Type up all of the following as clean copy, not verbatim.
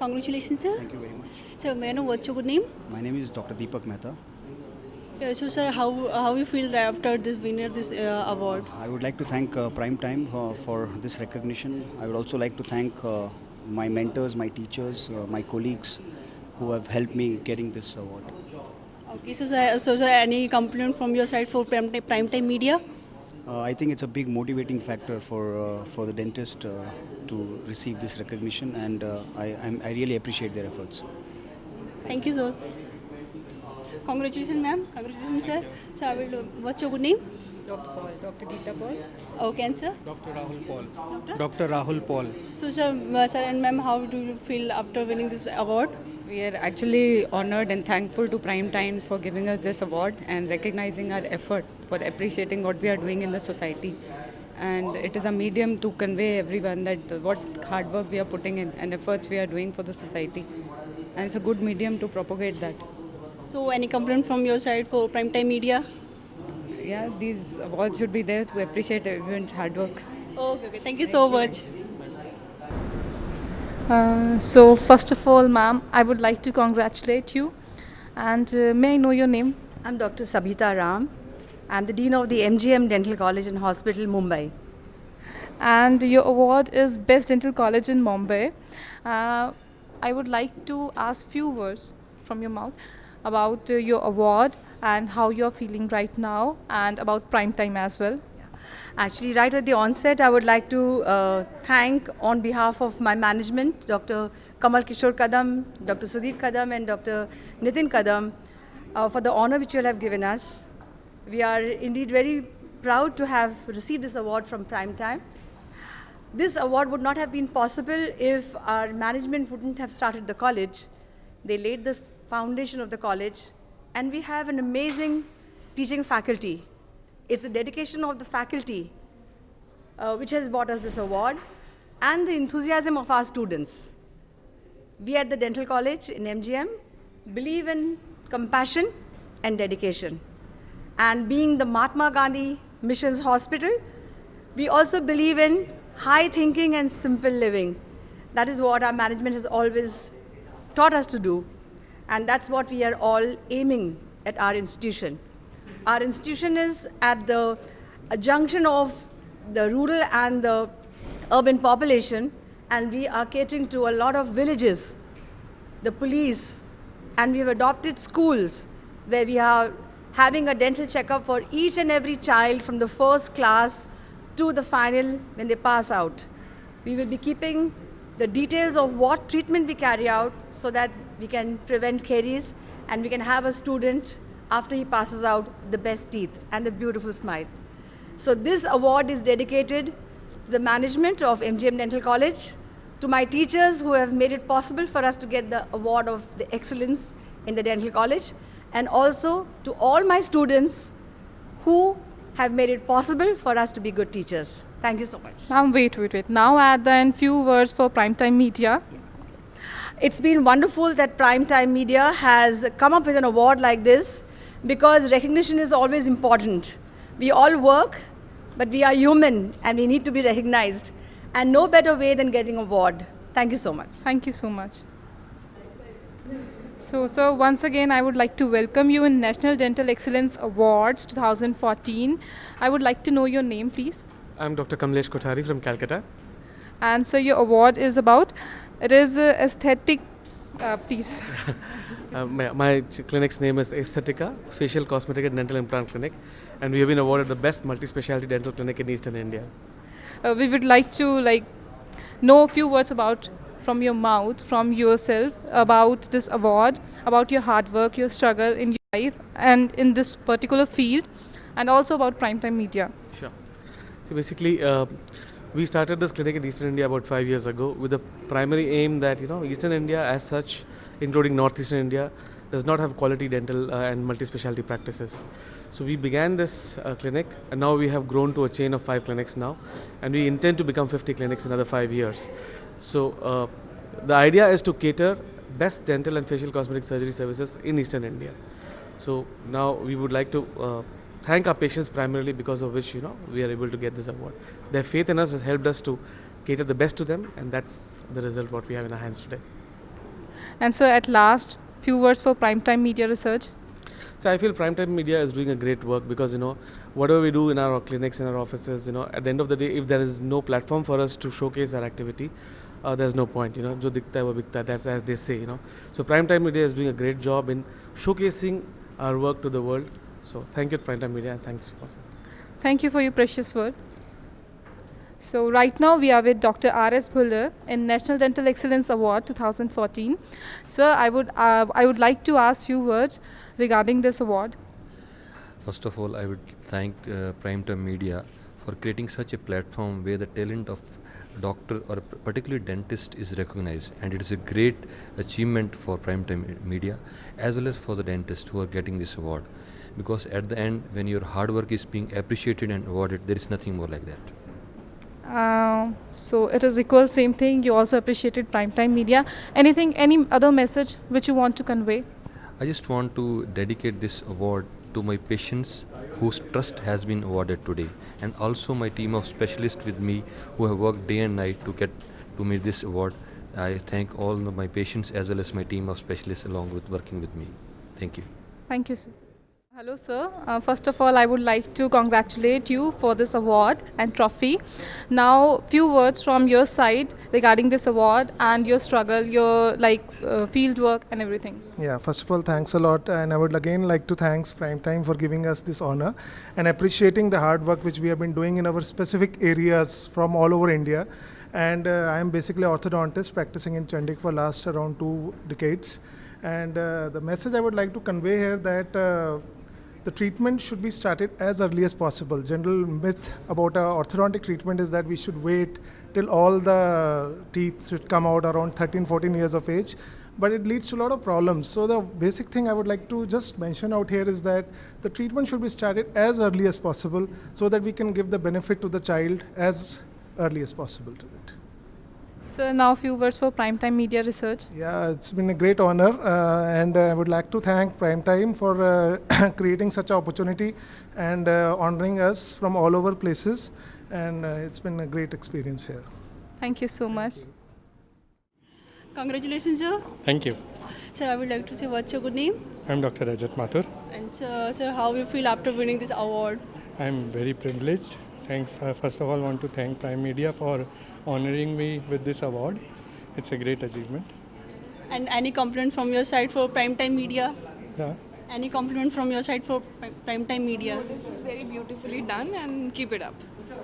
Congratulations, sir. Thank you very much. Sir, may I know what's your good name? My name is Dr. Deepak Mehta. So, sir, how you feel after this winner this award? I would like to thank Prime Time for this recognition. I would also like to thank my mentors, my teachers, my colleagues who have helped me getting this award. Okay, so sir, any compliment from your side for Prime Time Media? I think it's a big motivating factor for the dentist to receive this recognition, and I really appreciate their efforts. Thank you, sir. Congratulations, ma'am. Congratulations, sir. So, what's your good name? Dr. Paul, Dr. Geeta Paul. Okay, and sir. Dr. Rahul Paul. Doctor? Dr. Rahul Paul. So, sir and ma'am, how do you feel after winning this award? We are actually honored and thankful to Prime Time for giving us this award and recognizing our effort for appreciating what we are doing in the society. And it is a medium to convey everyone that what hard work we are putting in and efforts we are doing for the society. And it's a good medium to propagate that. So, any compliment from your side for Prime Time Media? Yeah, these awards should be there to appreciate everyone's hard work. Okay. Thank you so much. So first of all, ma'am, I would like to congratulate you. And may I know your name? I'm Dr. Sabita Ram. I'm the Dean of the MGM Dental College and Hospital, Mumbai. And your award is Best Dental College in Mumbai. I would like to ask few words from your mouth about your award and how you're feeling right now, and about Prime Time as well. Actually, right at the onset, I would like to thank on behalf of my management, Dr. Kamal Kishore Kadam, Dr. Sudhir Kadam and Dr. Nitin Kadam for the honor which you all have given us. We are indeed very proud to have received this award from Prime Time. This award would not have been possible if our management wouldn't have started the college. They laid the foundation of the college, and we have an amazing teaching faculty. It's the dedication of the faculty which has brought us this award, and the enthusiasm of our students. We at the Dental College in MGM believe in compassion and dedication. And being the Mahatma Gandhi Missions Hospital, we also believe in high thinking and simple living. That is what our management has always taught us to do. And that's what we are all aiming at our institution. Our institution is at the junction of the rural and the urban population, and we are catering to a lot of villages, the police, and we have adopted schools where we are having a dental checkup for each and every child from the first class to the final when they pass out. We will be keeping the details of what treatment we carry out so that we can prevent caries and we can have a student after he passes out the best teeth and the beautiful smile. So this award is dedicated to the management of MGM Dental College, to my teachers who have made it possible for us to get the award of the excellence in the dental college, and also to all my students who have made it possible for us to be good teachers. Thank you so much. Ma'am, wait. Now add then few words for Prime Time Media. It's been wonderful that Prime Time Media has come up with an award like this, because recognition is always important. We all work, but we are human and we need to be recognized. And no better way than getting an award. Thank you so much. Thank you so much. So, sir, once again, I would like to welcome you in National Dental Excellence Awards 2014. I would like to know your name, please. I'm Dr. Kamlesh Kothari from Calcutta. And so your award is about, it is aesthetic, please. My clinic's name is Aesthetica, Facial Cosmetic and Dental Implant Clinic, and we have been awarded the best multi-specialty dental clinic in Eastern India. We would like to know a few words about, from your mouth, from yourself, about this award, about your hard work, your struggle in your life and in this particular field, and also about Prime Time Media. Sure. So basically, we started this clinic in Eastern India about 5 years ago with the primary aim that Eastern India as such, including Northeastern India, does not have quality dental and multi-specialty practices. So we began this clinic, and now we have grown to a chain of 5 clinics now, and we intend to become 50 clinics in another 5 years. So the idea is to cater best dental and facial cosmetic surgery services in Eastern India. So now we would like to thank our patients primarily, because of which we are able to get this award. Their faith in us has helped us to cater the best to them, and that's the result what we have in our hands today. And so at last, few words for Primetime Media Research. So I feel Primetime Media is doing a great work because whatever we do in our clinics, in our offices, at the end of the day, if there is no platform for us to showcase our activity, there's no point. Jo dikhta hai wo bikta hai. That's as they say. So Primetime Media is doing a great job in showcasing our work to the world. So thank you, Primetime Media, and thanks. Thank you for your precious word. So right now we are with Dr. R.S. Bhuller in National Dental Excellence Award 2014. Sir, I would like to ask few words regarding this award. First of all, I would thank Primetime Media for creating such a platform where the talent of doctor or particularly dentist is recognized, and it is a great achievement for Primetime Media as well as for the dentists who are getting this award, because at the end, when your hard work is being appreciated and awarded, there is nothing more like that. So it is equal, same thing. You also appreciated Primetime Media. Any other message which you want to convey? I just want to dedicate this award to my patients whose trust has been awarded today, and also my team of specialists with me who have worked day and night to get to me this award. I thank all of my patients as well as my team of specialists along with working with me. Thank you. Thank you, sir. Hello, sir. First of all, I would like to congratulate you for this award and trophy. Now, few words from your side regarding this award and your struggle, your field work and everything. Yeah, first of all, thanks a lot, and I would again like to thank Primetime for giving us this honor and appreciating the hard work which we have been doing in our specific areas from all over India. And I am basically an orthodontist practicing in Chandigarh for last around 2 decades. And the message I would like to convey here that the treatment should be started as early as possible. General myth about orthodontic treatment is that we should wait till all the teeth should come out around 13-14 years of age, but it leads to a lot of problems. So the basic thing I would like to just mention out here is that the treatment should be started as early as possible so that we can give the benefit to the child as early as possible to it. Sir, now few words for Primetime Media Research. Yeah, it's been a great honor, and I would like to thank Primetime for creating such an opportunity and honoring us from all over places, and it's been a great experience here. Thank you so much. Congratulations, sir. Thank you. Sir, I would like to say what's your good name? I'm Dr. Rajat Mathur. And sir, how you feel after winning this award? I'm very privileged. First of all, I want to thank Prime Media for honoring me with this award. It's a great achievement. And any compliment from your side for Primetime Media? Yeah. Any compliment from your side for Primetime Media? Oh, this is very beautifully done, and keep it up.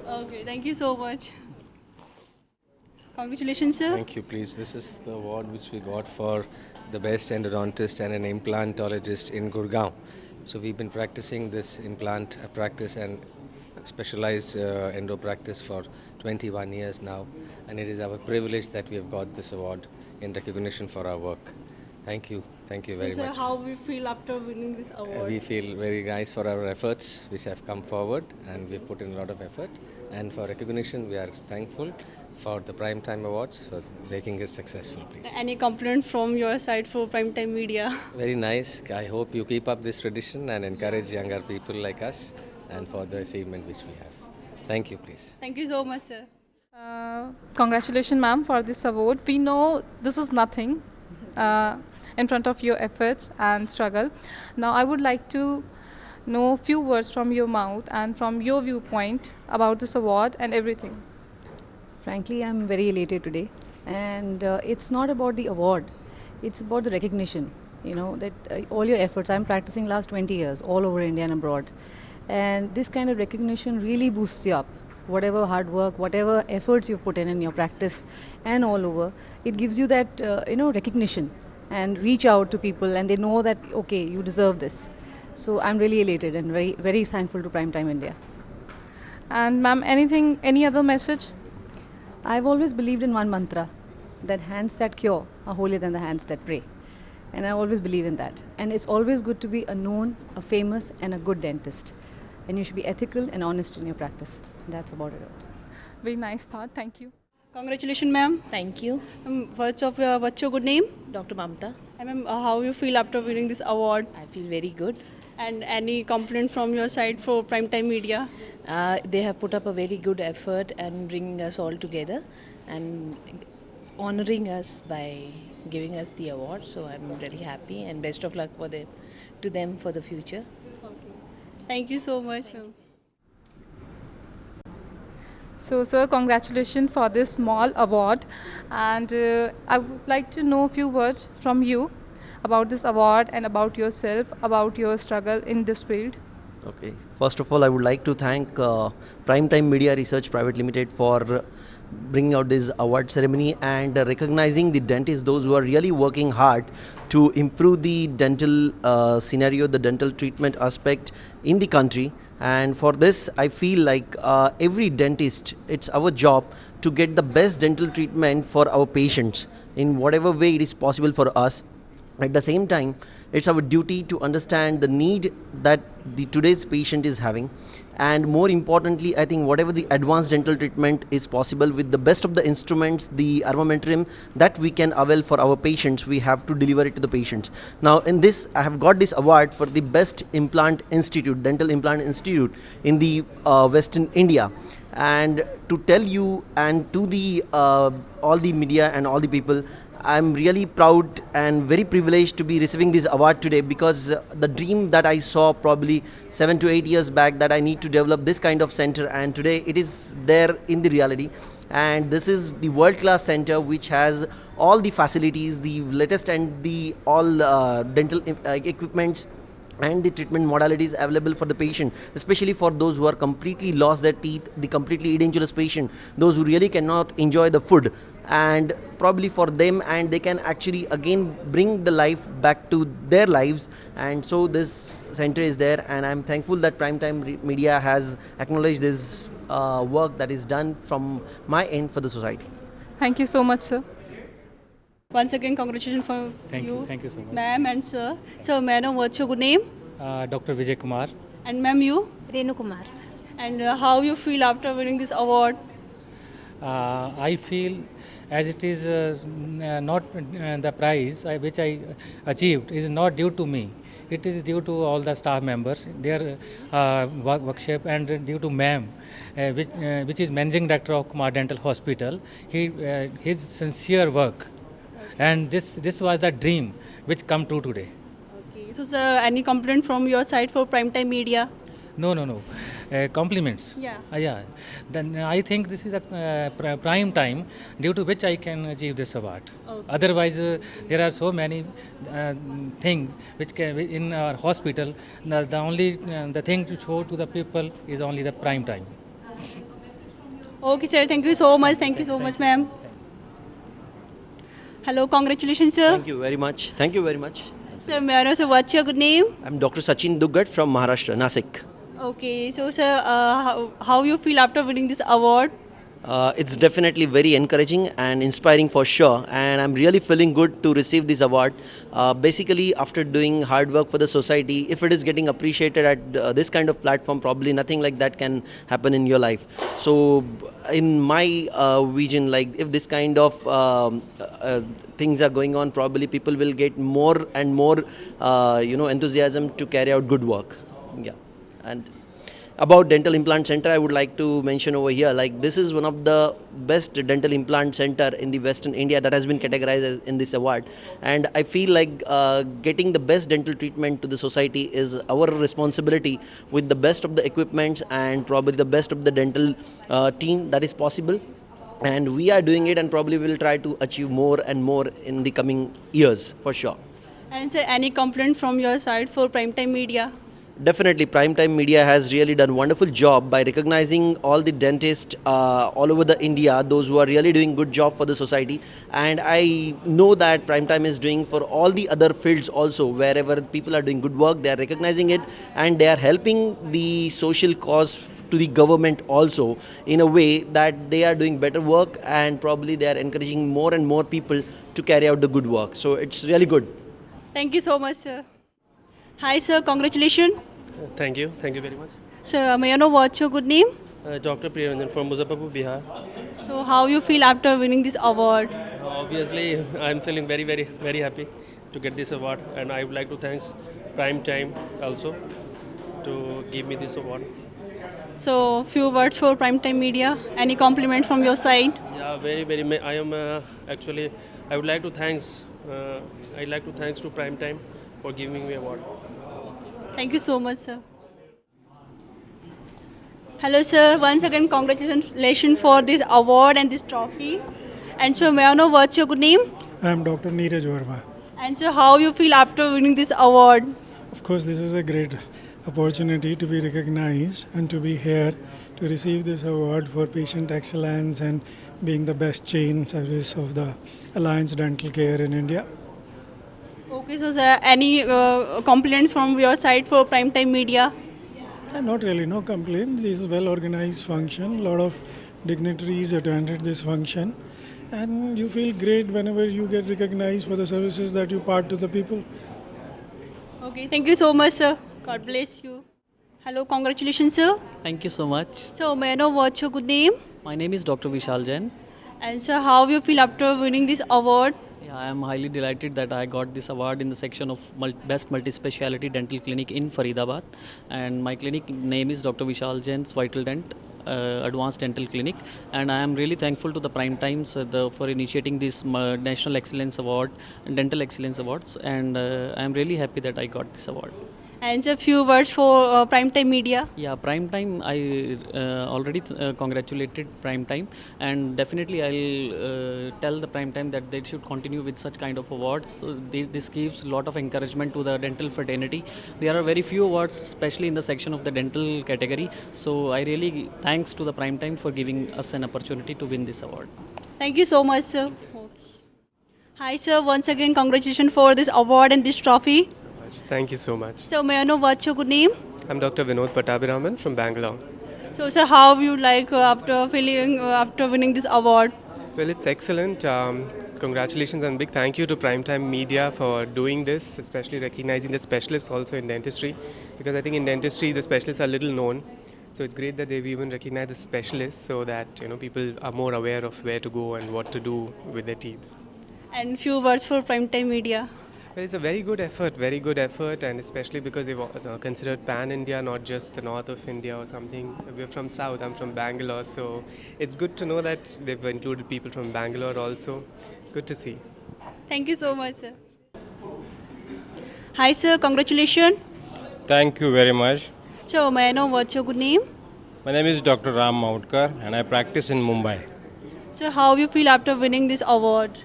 Okay, thank you so much. Congratulations, sir. Thank you, please. This is the award which we got for the best endodontist and an implantologist in Gurgaon. So we've been practicing this implant practice and specialized endo practice for 21 years now, and it is our privilege that we have got this award in recognition for our work. Thank you very sir, much. how we feel after winning this award? We feel very nice for our efforts which have come forward, and we've put in a lot of effort, and for recognition we are thankful for the Primetime Awards for making it successful, please. Any compliment from your side for Primetime Media? Very nice. I hope you keep up this tradition and encourage younger people like us and for the achievement which we have. Thank you, please. Thank you so much, sir. Congratulations, ma'am, for this award. We know this is nothing in front of your efforts and struggle. Now, I would like to know a few words from your mouth and from your viewpoint about this award and everything. Frankly, I'm very elated today, and it's not about the award, it's about the recognition, that all your efforts. I'm practicing last 20 years all over India and abroad, and this kind of recognition really boosts you up. Whatever hard work, whatever efforts you've put in your practice and all over, it gives you that recognition and reach out to people, and they know that okay, you deserve this. So I'm really elated and very, very thankful to Primetime India. And ma'am, any other message? I've always believed in one mantra, that hands that cure are holier than the hands that pray. And I always believe in that. And it's always good to be a known, a famous and a good dentist. And you should be ethical and honest in your practice. That's about it. Very nice thought. Thank you. Congratulations, ma'am. Thank you. What's your good name? Dr. Mamta. Ma'am, how you feel after winning this award? I feel very good. And any compliment from your side for Primetime Media? They have put up a very good effort and bringing us all together, and honoring us by giving us the award. So I'm really happy and best of luck to them for the future. Thank you so much, ma'am. So, sir, congratulations for this small award. And I would like to know a few words from you about this award and about yourself, about your struggle in this field. Okay. First of all, I would like to thank Primetime Media Research Private Limited for bringing out this award ceremony and recognizing the dentists, those who are really working hard to improve the dental scenario, the dental treatment aspect in the country. And for this, I feel like every dentist, it's our job to get the best dental treatment for our patients in whatever way it is possible for us. At the same time, it's our duty to understand the need that the today's patient is having, and more importantly, I think whatever the advanced dental treatment is possible with the best of the instruments, the armamentarium that we can avail for our patients, we have to deliver it to the patients. Now in this, I have got this award for the best implant institute, dental implant institute in the Western India. And to tell you and to the all the media and all the people, I'm really proud and very privileged to be receiving this award today, because the dream that I saw probably 7 to 8 years back that I need to develop this kind of center, and today it is there in the reality. And this is the world-class center which has all the facilities, the latest and the all dental equipments and the treatment modalities available for the patient, especially for those who are completely lost their teeth, the completely edentulous patient, those who really cannot enjoy the food, and probably for them, and they can actually again bring the life back to their lives. And so this center is there, and I'm thankful that Primetime Media has acknowledged this work that is done from my end for the society. Thank you so much, sir. Once again, congratulations for Thank you so much. ma'am and sir. So, may I know what's your good name? Dr. Vijay Kumar. And ma'am, you? Renu Kumar. And how you feel after winning this award? I feel as it is not the prize which I achieved is not due to me. It is due to all the staff members, their workshop, and due to ma'am, which is managing director of Kumar Dental Hospital. His sincere work, and this was the dream which come true today. Okay. So, sir, any complaint from your side for Primetime Media? No. Compliments. Yeah. Yeah. Then I think this is a prime time due to which I can achieve this award. Okay. Otherwise, there are so many things which can in our hospital. The only the thing to show to the people is only the prime time. Okay, sir. Thank you so much. Thank you so much, ma'am. Hello, congratulations, sir. Thank you very much. Thank you very much. Sir, may I know, sir, what's your good name? I'm Dr. Sachin Duggat from Maharashtra, Nasik. Okay, so sir, how you feel after winning this award? It's definitely very encouraging and inspiring for sure, and I'm really feeling good to receive this award. Basically, after doing hard work for the society, if it is getting appreciated at this kind of platform, probably nothing like that can happen in your life. So in my vision, like if this kind of things are going on, probably people will get more and more enthusiasm to carry out good work. Yeah. And about Dental Implant Center, I would like to mention over here, like this is one of the best dental implant center in the Western India that has been categorized as in this award. And I feel like getting the best dental treatment to the society is our responsibility with the best of the equipments and probably the best of the dental team that is possible. And we are doing it, and probably will try to achieve more and more in the coming years for sure. And sir, any complaint from your side for Primetime Media? Definitely, Primetime Media has really done a wonderful job by recognizing all the dentists all over the India, those who are really doing good job for the society. And I know that Primetime is doing for all the other fields also, wherever people are doing good work, they are recognizing it, and they are helping the social cause to the government also in a way that they are doing better work, and probably they are encouraging more and more people to carry out the good work. So it's really good. Thank you so much, sir. Hi, sir. Congratulations. Thank you very much. Sir, may I know what's your good name? Dr. Priyanjan from Muzaffarpur, Bihar. So, how you feel after winning this award? Obviously, I'm feeling very happy to get this award, and I would like to thank Primetime also to give me this award. So, few words for Primetime Media. Any compliment from your side? Yeah, very. I am actually. I would like to thanks. I'd like to thanks to Primetime for giving me award. Thank you so much, sir. Hello, sir. Once again, congratulations for this award and this trophy. And so, may I know what's your good name? I am Dr. Neeraj Verma. And so, how you feel after winning this award? Of course, this is a great opportunity to be recognized and to be here to receive this award for patient excellence and being the best chain service of the Alliance Dental Care in India. Okay, so sir, any compliment from your side for Primetime Media? Not really, no complaint. This is a well-organized function. A lot of dignitaries attended this function. And you feel great whenever you get recognized for the services that you part to the people. Okay, thank you so much, sir. God bless you. Hello, congratulations, sir. Thank you so much. So, may I know what's your good name? My name is Dr. Vishal Jain. And sir, how you feel after winning this award? Yeah, I am highly delighted that I got this award in the section of Best Multi-Speciality Dental Clinic in Faridabad. And my clinic name is Dr. Vishal Jain's Vital Dent Advanced Dental Clinic. And I am really thankful to the Prime Times for initiating this National Excellence Award, Dental Excellence Awards. And I am really happy that I got this award. And a few words for Primetime Media. Yeah, Primetime, I already congratulated Primetime, and definitely I'll tell the Primetime that they should continue with such kind of awards. So this gives a lot of encouragement to the dental fraternity. There are very few awards, especially in the section of the dental category. So I really thanks to the Primetime for giving us an opportunity to win this award. Thank you so much, sir. Hi, sir. Once again, congratulations for this award and this trophy. Thank you so much. So, may I know what's your good name? I'm Dr. Vinod Pattabhiraman from Bangalore. So, sir, how you like after winning this award? Well, it's excellent. Congratulations and big thank you to Primetime Media for doing this, especially recognizing the specialists also in dentistry, because I think in dentistry the specialists are little known. So it's great that they've even recognized the specialists so that people are more aware of where to go and what to do with their teeth. And few words for Primetime Media. Well, it's a very good effort, and especially because they've considered pan-India, not just the north of India or something. We're from south, I'm from Bangalore, so it's good to know that they've included people from Bangalore also. Good to see. Thank you so much, sir. Hi, sir. Congratulations. Thank you very much. So, may I know what's your good name? My name is Dr. Ram Mautkar and I practice in Mumbai. So, how you feel after winning this award?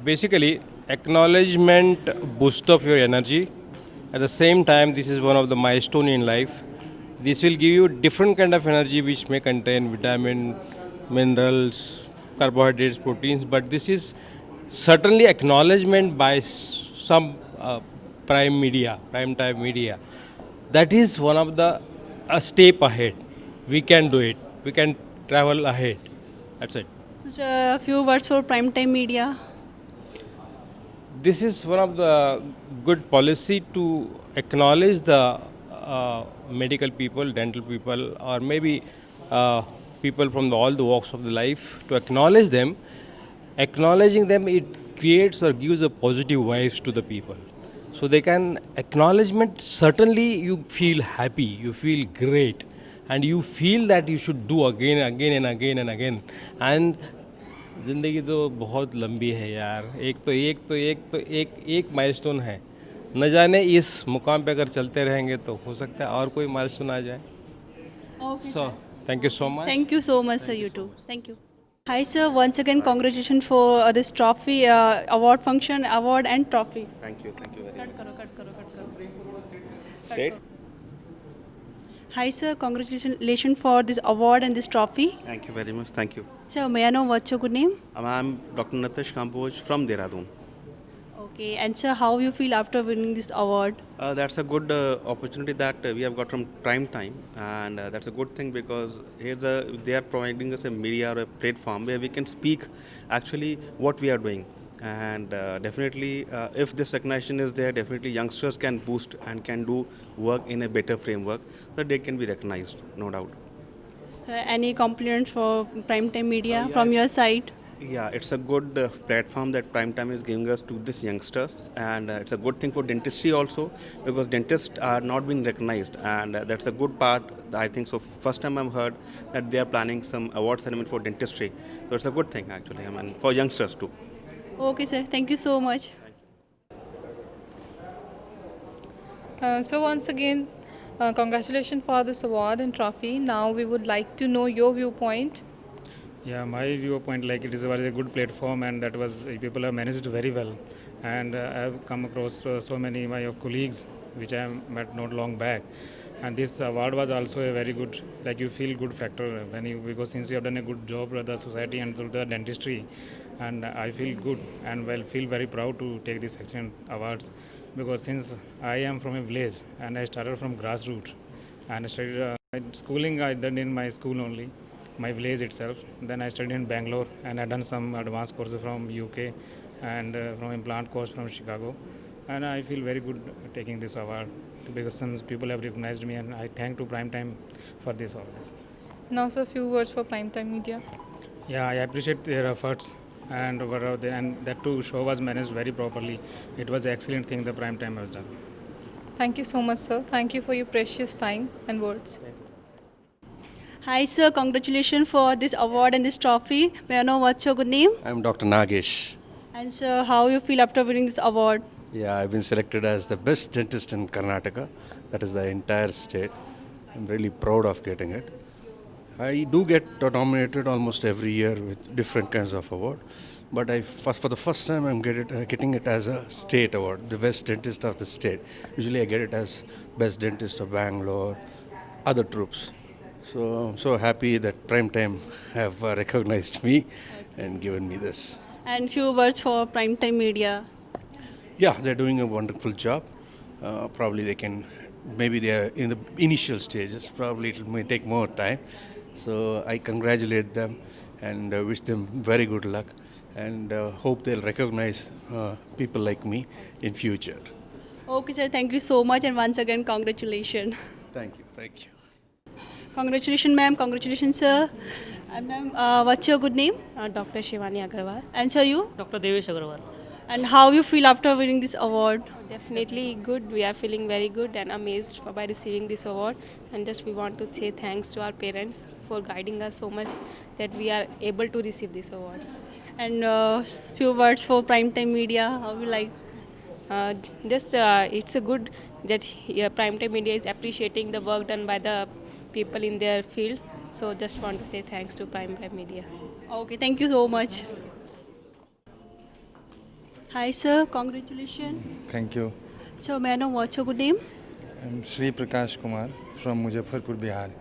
Basically, acknowledgement boost of your energy. At the same time, this is one of the milestone in life. This will give you different kind of energy which may contain vitamin, minerals, carbohydrates, proteins, but this is certainly acknowledgement by some prime time media. That is one of the a step ahead. We can do it. We can travel ahead. That's it. So, a few words for Primetime Media. This is one of the good policy to acknowledge the medical people, dental people, or maybe people from all the walks of the life, to acknowledge them. Acknowledging them, it creates or gives a positive vibes to the people. So they can acknowledgement, certainly you feel happy, you feel great, and you feel that you should do again and again. And ज़िंदगी तो बहुत लंबी है यार, एक milestone है, न जाने इस मुकाम पे अगर चलते रहेंगे तो हो सकता है और कोई माइलस्टोन आ जाए. So thank you so much. Thank you so much, sir. You too. Thank you. Hi, sir. Once again, congratulations for this trophy, award and trophy. Thank you very much. State. Hi, sir. Congratulations for this award and this trophy. Thank you very much. Thank you. Sir, may I know what's your good name? I'm Dr. Nitesh Kamboj from Dehradun. Okay, and sir, how you feel after winning this award? That's a good opportunity that we have got from Prime Time, and that's a good thing because they are providing us a media or a platform where we can speak actually what we are doing. And definitely, if this recognition is there, definitely youngsters can boost and can do work in a better framework that they can be recognized, no doubt. Sir, any compliments for Primetime Media from your side? Yeah, it's a good platform that Primetime is giving us to these youngsters, and it's a good thing for dentistry also because dentists are not being recognized, and that's a good part. I think so. First time I've heard that they are planning some award ceremony for dentistry, so it's a good thing actually. I mean, for youngsters too. Okay, sir. Thank you so much. So once again, congratulations for this award and trophy. Now we would like to know your viewpoint. Yeah, my viewpoint, like it is a very good platform, and that was people have managed very well, and I have come across so many my colleagues which I have met not long back, and this award was also a very good, like you feel good factor when you, because since you have done a good job for the society and through the dentistry, and I feel good and well feel very proud to take this excellent awards, because since I am from a village and I started from grassroots and I studied schooling I done in my school only, my village itself. Then I studied in Bangalore and I done some advanced courses from UK and from implant course from Chicago. And I feel very good taking this award because some people have recognized me, and I thank to Primetime for this always. Now, sir, a few words for Primetime Media. Yeah, I appreciate their efforts, and that too show was managed very properly. It was an excellent thing the Primetime has done. Thank you so much, sir. Thank you for your precious time and words. Hi, sir. Congratulations for this award and this trophy. May I know what's your good name? I'm Dr. Nagesh. And sir, how you feel after winning this award? Yeah, I've been selected as the best dentist in Karnataka. That is the entire state. I'm really proud of getting it. I do get nominated almost every year with different kinds of award. But for the first time, I'm getting it as a state award, the best dentist of the state. Usually I get it as best dentist of Bangalore, other troops. So I'm so happy that Primetime have recognized me and given me this. And few words for Primetime Media. Yeah, they're doing a wonderful job. Probably maybe they are in the initial stages. Probably it may take more time. So I congratulate them and wish them very good luck, and hope they'll recognize people like me in future. Okay, sir. Thank you so much, and once again, congratulations. Thank you. Thank you. Congratulations, ma'am. Congratulations, sir. And ma'am, what's your good name? Dr. Shivani Agarwal. And sir, you? Dr. Devesh Agarwal. And how you feel after winning this award? Definitely good. We are feeling very good and amazed by receiving this award. And just we want to say thanks to our parents for guiding us so much that we are able to receive this award. And few words for Primetime Media. How you like? It's a good that Primetime Media is appreciating the work done by the people in their field. So just want to say thanks to Primetime Media. Okay, thank you so much. Hi, sir. Congratulations. Thank you. So, may I know what's your good name? I'm Sri Prakash Kumar from Muzaffarpur, Bihar.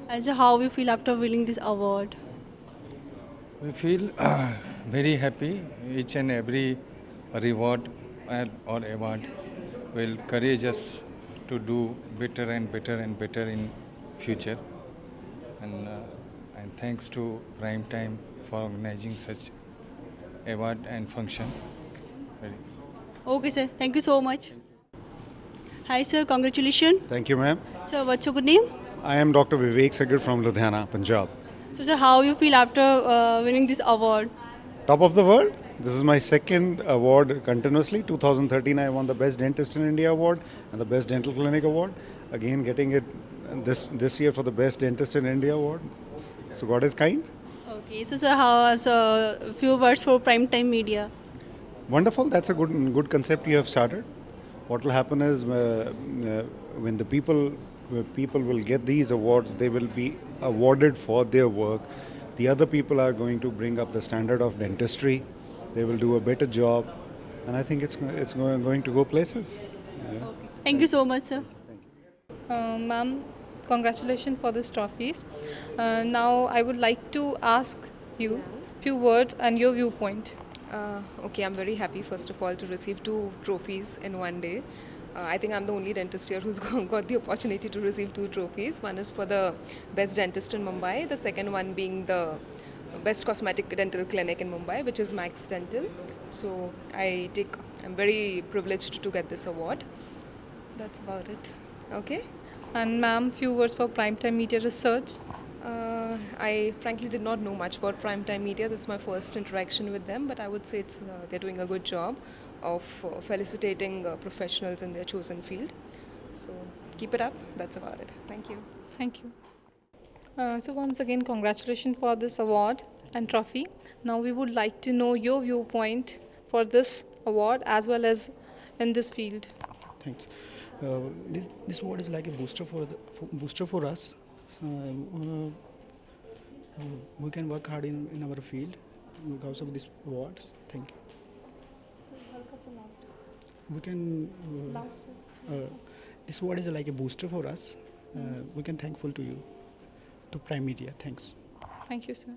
And so, how you feel after winning this award? We feel very happy. Each and every reward or award will encourage us to do better and better and better in future. And thanks to Primetime for organizing such award and function. Okay, sir. Thank you so much. Hi, sir. Congratulations. Thank you, ma'am. Sir, what's your good name? I am Dr. Vivek Sagar from Ludhiana, Punjab. So, sir, how you feel after winning this award? Top of the world. This is my second award continuously. 2013, I won the Best Dentist in India award and the Best Dental Clinic award. Again, getting it this year for the Best Dentist in India award. So, God is kind. Okay. So, sir, a few words for Primetime Media. Wonderful. That's a good concept you have started. What will happen is when the people will get these awards, they will be awarded for their work. The other people are going to bring up the standard of dentistry. They will do a better job, and I think it's going to go places. Yeah. Okay. Thank you so much, sir. Ma'am, congratulations for these trophies. Now I would like to ask you a few words and your viewpoint. Okay, I'm very happy first of all to receive 2 trophies in one day. I think I'm the only dentist here who's got the opportunity to receive 2 trophies. One is for the best dentist in Mumbai, the second one being the best cosmetic dental clinic in Mumbai, which is Max Dental. So I'm very privileged to get this award. That's about it. Okay. And ma'am, few words for Primetime Media Research. I frankly did not know much about Primetime Media. This is my first interaction with them, but I would say they're doing a good job of felicitating professionals in their chosen field. So keep it up. That's about it. Thank you. Thank you. So once again, congratulations for this award and trophy. Now we would like to know your viewpoint for this award as well as in this field. Thanks. This award is like a booster for us. We can work hard in our field because of these awards. Thank you. We can. This award is like a booster for us. We can thankful to you, to Prime Media. Thanks. Thank you, sir.